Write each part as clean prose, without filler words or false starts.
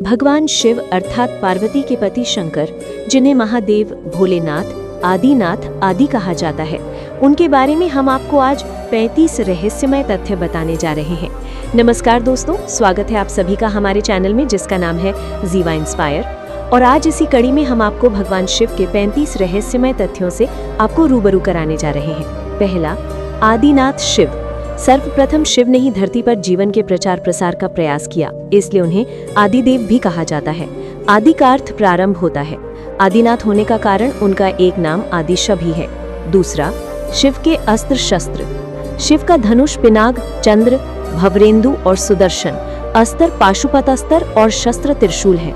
भगवान शिव अर्थात पार्वती के पति शंकर, जिन्हें महादेव, भोलेनाथ, आदिनाथ आदि कहा जाता है, उनके बारे में हम आपको आज 35 रहस्यमय तथ्य बताने जा रहे हैं। नमस्कार दोस्तों, स्वागत है आप सभी का हमारे चैनल में जिसका नाम है जीवा इंस्पायर। और आज इसी कड़ी में हम आपको भगवान शिव के 35 रहस्यमय तथ्यों से आपको रूबरू कराने जा रहे हैं। पहला, आदिनाथ शिव। सर्वप्रथम शिव ने ही धरती पर जीवन के प्रचार प्रसार का प्रयास किया, इसलिए उन्हें आदिदेव भी कहा जाता है। आदि का अर्थ प्रारंभ होता है। आदिनाथ होने का कारण उनका एक नाम आदिशव ही है। दूसरा, शिव के अस्त्र शस्त्र। शिव का धनुष, पिनाक, चंद्र, भवरेंदु और सुदर्शन, अस्त्र पाशुपतास्त्र और शस्त्र त्रिशूल है।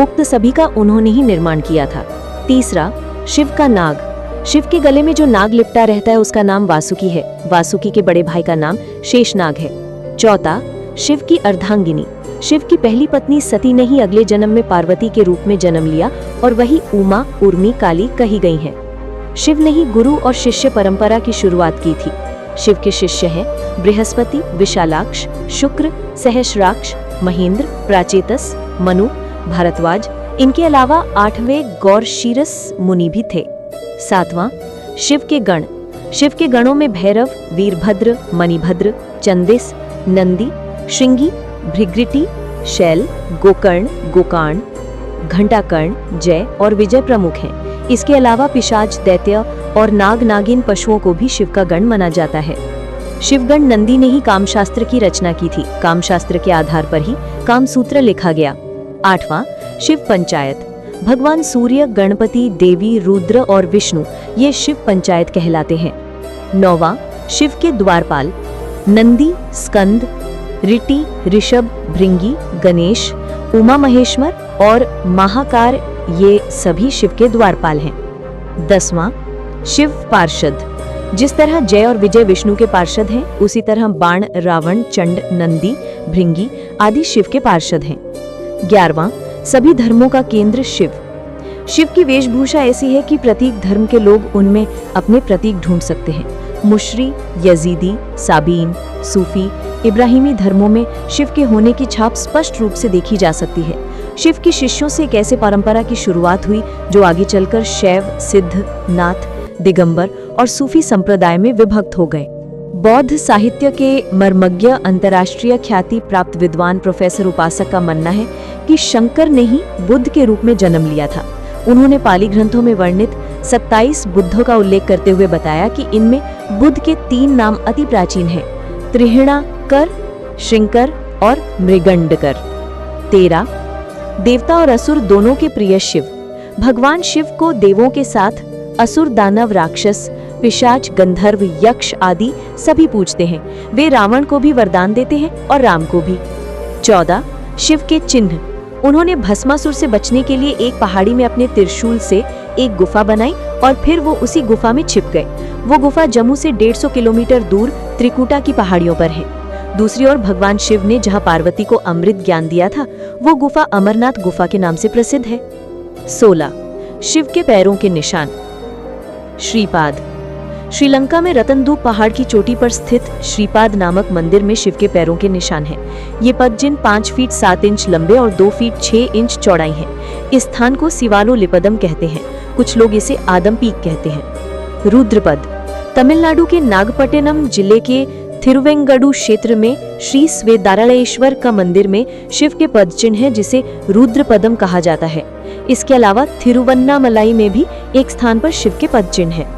उक्त सभी का उन्होंने ही निर्माण किया था। तीसरा, शिव का नाग। शिव के गले में जो नाग लिपटा रहता है उसका नाम वासुकी है। वासुकी के बड़े भाई का नाम शेषनाग है। चौथा, शिव की अर्धांगिनी। शिव की पहली पत्नी सती ने ही अगले जन्म में पार्वती के रूप में जन्म लिया और वही उमा, उर्मी, काली कही गई हैं। शिव ने ही गुरु और शिष्य परंपरा की शुरुआत की थी। शिव के शिष्य हैं बृहस्पति, विशालाक्ष, शुक्र, सहस्राक्ष, महेंद्र, प्राचेतस, मनु, भारद्वाज। इनके अलावा 8वें गौरशीरस मुनि भी थे। सातवां, शिव के गण। शिव के गणों में भैरव, वीरभद्र, मणिभद्र, चंदिस, नंदी, श्रृंगी, भृगृटी, शैल, गोकर्ण, गोकाण, घंटाकर्ण, जय और विजय प्रमुख हैं। इसके अलावा पिशाच, दैत्य और नाग नागिन पशुओं को भी शिव का गण माना जाता है। शिवगण नंदी ने ही कामशास्त्र की रचना की थी। कामशास्त्र के आधार पर ही कामसूत्र लिखा गया। आठवां, शिव पंचायत। भगवान सूर्य, गणपति, देवी, रुद्र और विष्णु ये शिव पंचायत कहलाते हैं। नौवां, शिव के द्वारपाल। नंदी, स्कंद, ऋटि, ऋषभ, भृंगी, गणेश, उमा महेश्वर और महाकार ये सभी शिव के द्वारपाल हैं। 10वां, शिव पार्षद। जिस तरह जय और विजय विष्णु के पार्षद हैं, उसी तरह बाण, रावण, चंड, नंदी, भृंगी आदि शिव के पार्षद हैं। 11वां, सभी धर्मों का केंद्र शिव। शिव की वेशभूषा ऐसी है कि प्रत्येक धर्म के लोग उनमें अपने प्रतीक ढूंढ सकते हैं। मुशरी, यजीदी, साबीन, सूफी, इब्राहिमी धर्मों में शिव के होने की छाप स्पष्ट रूप से देखी जा सकती है। शिव के शिष्यों से एक ऐसे परंपरा की शुरुआत हुई जो आगे चलकर शैव, सिद्ध, नाथ, दिगंबर और सूफी संप्रदाय में विभक्त हो गए। बौद्ध साहित्य के मर्मज्ञ, अंतर्राष्ट्रीय ख्याति प्राप्त विद्वान प्रोफेसर उपासक का मानना है कि शंकर ने ही बुद्ध के रूप में जन्म लिया था। उन्होंने पाली ग्रंथों में वर्णित 27 बुद्धों का उल्लेख करते हुए बताया कि इनमें बुद्ध के 3 नाम अति प्राचीन हैं: त्रिहिणाकर, श्रृंकर और मृगंडकर। 13, देवता और असुर दोनों के प्रिय शिव। भगवान शिव को देवों के साथ असुर, दानव, राक्षस, पिशाच, गंधर्व, यक्ष आदि सभी पूजते हैं। वे रावण को भी वरदान देते हैं और राम को भी। 14, शिव के चिन्ह। उन्होंने भस्मासुर से बचने के लिए एक पहाड़ी में अपने त्रिशूल से एक गुफा बनाई और फिर वो उसी गुफा में छिप गए। वो गुफा जम्मू से 150 किलोमीटर दूर त्रिकुटा की पहाड़ियों पर है। दूसरी ओर भगवान शिव ने जहाँ पार्वती को अमृत ज्ञान दिया था, वो गुफा अमरनाथ गुफा के नाम से प्रसिद्ध है। 16, शिव के पैरों के निशान। श्रीपाद। श्रीलंका में रतनदूप पहाड़ की चोटी पर स्थित श्रीपाद नामक मंदिर में शिव के पैरों के निशान हैं। ये पदचिन्ह 5 फीट 7 इंच लंबे और 2 फीट 6 इंच चौड़ाई हैं। इस स्थान को सिवालो लिपदम कहते हैं। कुछ लोग इसे आदम पीक कहते हैं। रुद्रपद। तमिलनाडु के नागपट्टिनम जिले के थिरुवेंगडू क्षेत्र में श्री स्वेदारलेश्वर का मंदिर में शिव के पदचिन्ह है, जिसे रुद्रपदम कहा जाता है। इसके अलावा थिरुवन्नामलाई में भी एक स्थान पर शिव के पदचिन्ह है।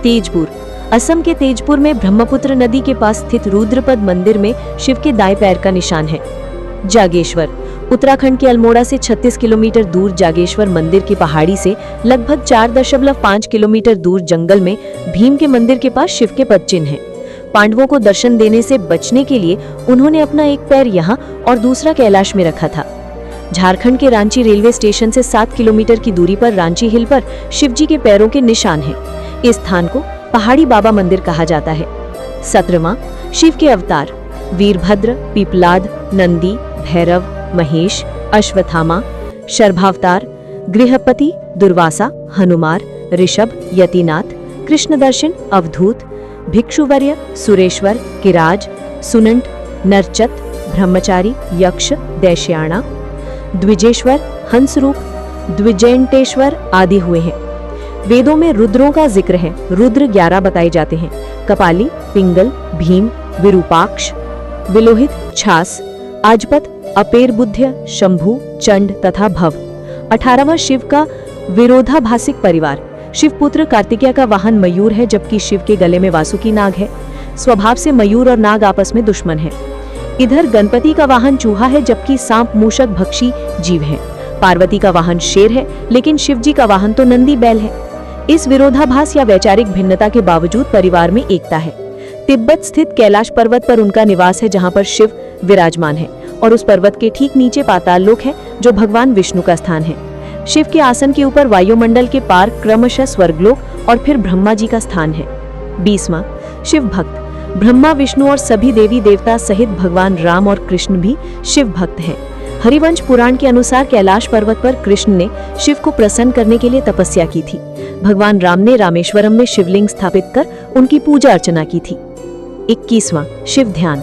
तेजपुर। असम के तेजपुर में ब्रह्मपुत्र नदी के पास स्थित रुद्रपद मंदिर में शिव के दाएं पैर का निशान है। जागेश्वर। उत्तराखंड के अल्मोड़ा से 36 किलोमीटर दूर जागेश्वर मंदिर की पहाड़ी से लगभग 4.5 किलोमीटर दूर जंगल में भीम के मंदिर के पास शिव के पदचिन्ह हैं। पांडवों को दर्शन देने से बचने के लिए उन्होंने अपना एक पैर यहाँ और दूसरा कैलाश में रखा था। झारखंड के रांची रेलवे स्टेशन से 7 किलोमीटर की दूरी पर रांची हिल पर शिवजी के पैरों के निशान हैं। इस स्थान को पहाड़ी बाबा मंदिर कहा जाता है। 17वां, शिव के अवतार। वीरभद्र, पीपलाद, नंदी, भैरव, महेश, अश्वत्थामा, शर्भावतार, गृहपति, दुर्वासा, हनुमान, ऋषभ, यतिनाथ, कृष्णदर्शन, अवधूत, भिक्षुवर्य, सुरेश्वर, किराज, सुनंट, नरचत, ब्रह्मचारी, यक्ष, दैश्याणा, द्विजेश्वर, हंसरूप, द्विजयंतेश्वर आदि हुए हैं। वेदों में रुद्रों का जिक्र है। रुद्र 11 बताए जाते हैं। कपाली, पिंगल, भीम, विरूपाक्ष, विलोहित, छास, आजपत, अपेरबुद्ध, शंभु, चंड तथा भव। 18वां शिव का विरोधाभासिक परिवार। शिवपुत्र कार्तिकेय का वाहन मयूर है, जबकि शिव के गले में वासुकी नाग है। स्वभाव से मयूर और नाग आपस में दुश्मन है। इधर गणपति का वाहन चूहा है, जबकि सांप मूषक भक्षी जीव है। पार्वती का वाहन शेर है, लेकिन शिवजी का वाहन तो नंदी बैल है। इस विरोधाभास या वैचारिक भिन्नता के बावजूद परिवार में एकता है। तिब्बत स्थित कैलाश पर्वत पर उनका निवास है, जहाँ पर शिव विराजमान है, और उस पर्वत के ठीक नीचे पाताल लोक है, जो भगवान विष्णु का स्थान है। शिव के आसन के ऊपर वायुमंडल के पार क्रमशः स्वर्गलोक और फिर ब्रह्मा जी का स्थान है। 20वां शिव भक्त। ब्रह्मा, विष्णु और सभी देवी देवता सहित भगवान राम और कृष्ण भी शिव भक्त हैं। हरिवंश पुराण के अनुसार कैलाश पर्वत पर कृष्ण ने शिव को प्रसन्न करने के लिए तपस्या की थी। भगवान राम ने रामेश्वरम में शिवलिंग स्थापित कर उनकी पूजा अर्चना की थी। 21वां शिव ध्यान।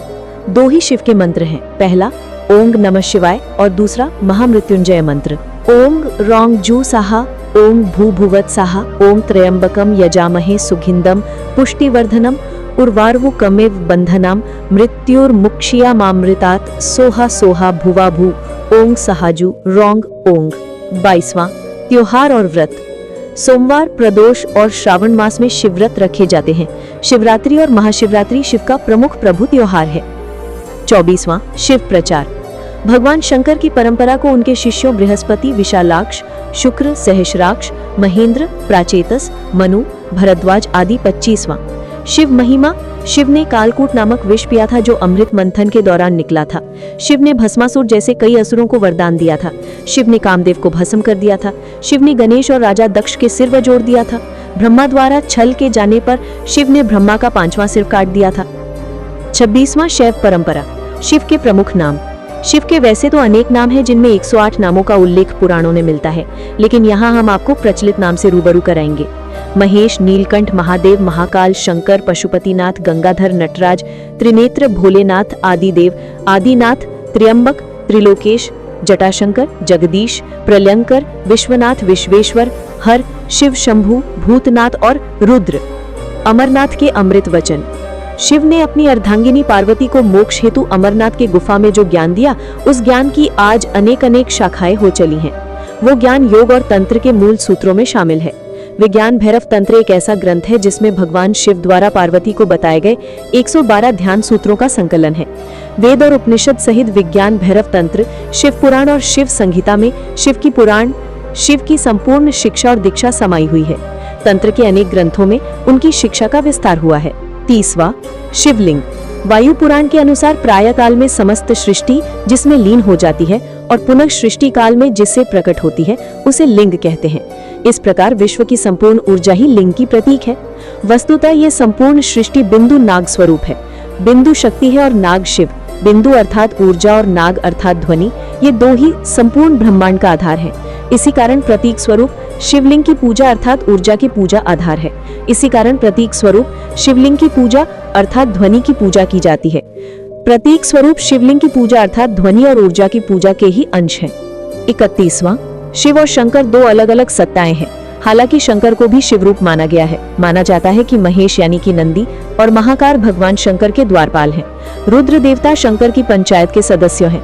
2 ही शिव के मंत्र हैं। पहला ओंग नमः शिवाय और दूसरा महामृत्युंजय मंत्र। ओंग रौंग जू साहा, ओंग भू भुवत साहा, ओंग त्रयंबकम यजामहे सुगंधिम पुष्टिवर्धनम उर्वारुकमेव कमेव बंधनम मृत्युर्मुक्षियामामृतात् सोहा सोहा भुवा भू ओंग सहाजू रौंग ओंग। 22वां त्योहार और व्रत। सोमवार, प्रदोष और श्रावण मास में शिवव्रत रखे जाते हैं। शिवरात्रि और महाशिवरात्रि शिव का प्रमुख प्रभु त्योहार है। 24वां शिव प्रचार। भगवान शंकर की परंपरा को उनके शिष्यों बृहस्पति, विशालाक्ष, शुक्र, सहस्राक्ष, महेंद्र, प्राचेतस, मनु, भरद्वाज आदि। 25वां शिव महिमा। शिव ने कालकूट नामक विष पिया था, जो अमृत मंथन के दौरान निकला था। शिव ने भस्मासुर जैसे कई असुरों को वरदान दिया था। शिव ने कामदेव को भस्म कर दिया था। शिव ने गणेश और राजा दक्ष के सिर वजोड़ दिया था। ब्रह्मा द्वारा छल के जाने पर शिव ने ब्रह्मा का 5वां सिर काट दिया था। 26वां शैव परंपरा। शिव के प्रमुख नाम। शिव के वैसे तो अनेक नाम हैं, जिनमें 108 नामों का उल्लेख पुराणों में मिलता है, लेकिन यहाँ हम आपको प्रचलित नाम से रूबरू कराएंगे। महेश, नीलकंठ, महादेव, महाकाल, शंकर, पशुपतिनाथ, गंगाधर, नटराज, त्रिनेत्र, भोलेनाथ, आदिदेव, आदिनाथ, त्र्यंबक, त्रिलोकेश, जटाशंकर, जगदीश, प्रलयंकर, विश्वनाथ, विश्वेश्वर, हर, शिव शंभु, भूतनाथ और रुद्र। अमरनाथ के अमृत वचन। शिव ने अपनी अर्धांगिनी पार्वती को मोक्ष हेतु अमरनाथ के गुफा में जो ज्ञान दिया, उस ज्ञान की आज अनेक शाखाएं हो चली हैं। वो ज्ञान योग और तंत्र के मूल सूत्रों में शामिल है। विज्ञान भैरव तंत्र एक ऐसा ग्रंथ है जिसमें भगवान शिव द्वारा पार्वती को बताए गए 112 ध्यान सूत्रों का संकलन है। वेद और उपनिषद सहित विज्ञान भैरव तंत्र, शिव पुराण और शिव संहिता में शिव की पुराण, शिव की संपूर्ण शिक्षा और दीक्षा समाई हुई है। तंत्र के अनेक ग्रंथों में उनकी शिक्षा का विस्तार हुआ है। 30वां शिवलिंग। वायु पुराण के अनुसार प्राय काल में समस्त सृष्टि जिसमें लीन हो जाती है और पुनः सृष्टि काल में जिससे प्रकट होती है, उसे लिंग कहते हैं। इस प्रकार विश्व की संपूर्ण ऊर्जा ही लिंग की प्रतीक है। वस्तुतः ये संपूर्ण सृष्टि बिंदु नाग स्वरूप है। बिंदु शक्ति है और नाग शिव। बिंदु अर्थात ऊर्जा और नाग अर्थात ध्वनि, ये 2 ही संपूर्ण ब्रह्मांड का आधार है। इसी कारण प्रतीक स्वरूप शिवलिंग की पूजा अर्थात ऊर्जा की पूजा आधार है। इसी कारण प्रतीक स्वरूप शिवलिंग की पूजा अर्थात ध्वनि की पूजा की जाती है। प्रतीक स्वरूप शिवलिंग की पूजा अर्थात ध्वनि और ऊर्जा की पूजा के ही अंश हैं। 31वां शिव और शंकर 2 अलग अलग सत्ताएं हैं। हालांकि शंकर को भी शिव रूप माना गया है। माना जाता है कि महेश यानी कि नंदी और महाकाल भगवान शंकर के द्वारपाल हैं। रुद्र देवता शंकर की पंचायत के सदस्य हैं।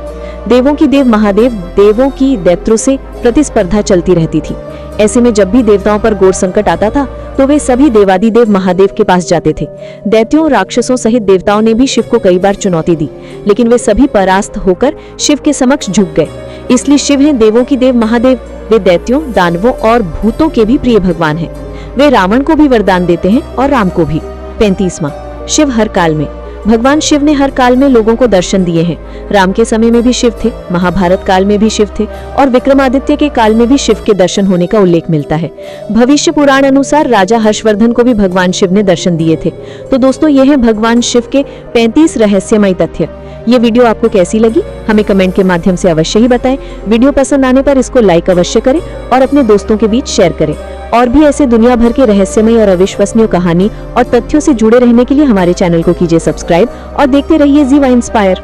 देवों की देव महादेव, देवों की दैत्यों से प्रतिस्पर्धा चलती रहती थी। ऐसे में जब भी देवताओं पर घोर संकट आता था, तो वे सभी देवादिदेव महादेव के पास जाते थे। दैत्यों, राक्षसों सहित देवताओं ने भी शिव को कई बार चुनौती दी, लेकिन वे सभी परास्त होकर शिव के समक्ष झुक गए। इसलिए शिव हैं देवों की देव महादेव। वे दैत्यों, दानवों और भूतों के भी प्रिय भगवान हैं। वे रावण को भी वरदान देते हैं और राम को भी। 35वां शिव हर काल में। भगवान शिव ने हर काल में लोगों को दर्शन दिए हैं। राम के समय में भी शिव थे, महाभारत काल में भी शिव थे और विक्रमादित्य के काल में भी शिव के दर्शन होने का उल्लेख मिलता है। भविष्य पुराण अनुसार राजा हर्षवर्धन को भी भगवान शिव ने दर्शन दिए थे। तो दोस्तों, ये है भगवान शिव के 35 रहस्यमय तथ्य। ये वीडियो आपको कैसी लगी हमें कमेंट के माध्यम से अवश्य ही बताएं। वीडियो पसंद आने पर इसको लाइक अवश्य करें और अपने दोस्तों के बीच शेयर करें। और भी ऐसे दुनिया भर के रहस्यमय और अविश्वसनीय कहानी और तथ्यों से जुड़े रहने के लिए हमारे चैनल को कीजिए सब्सक्राइब और देखते रहिए जीवा इंस्पायर।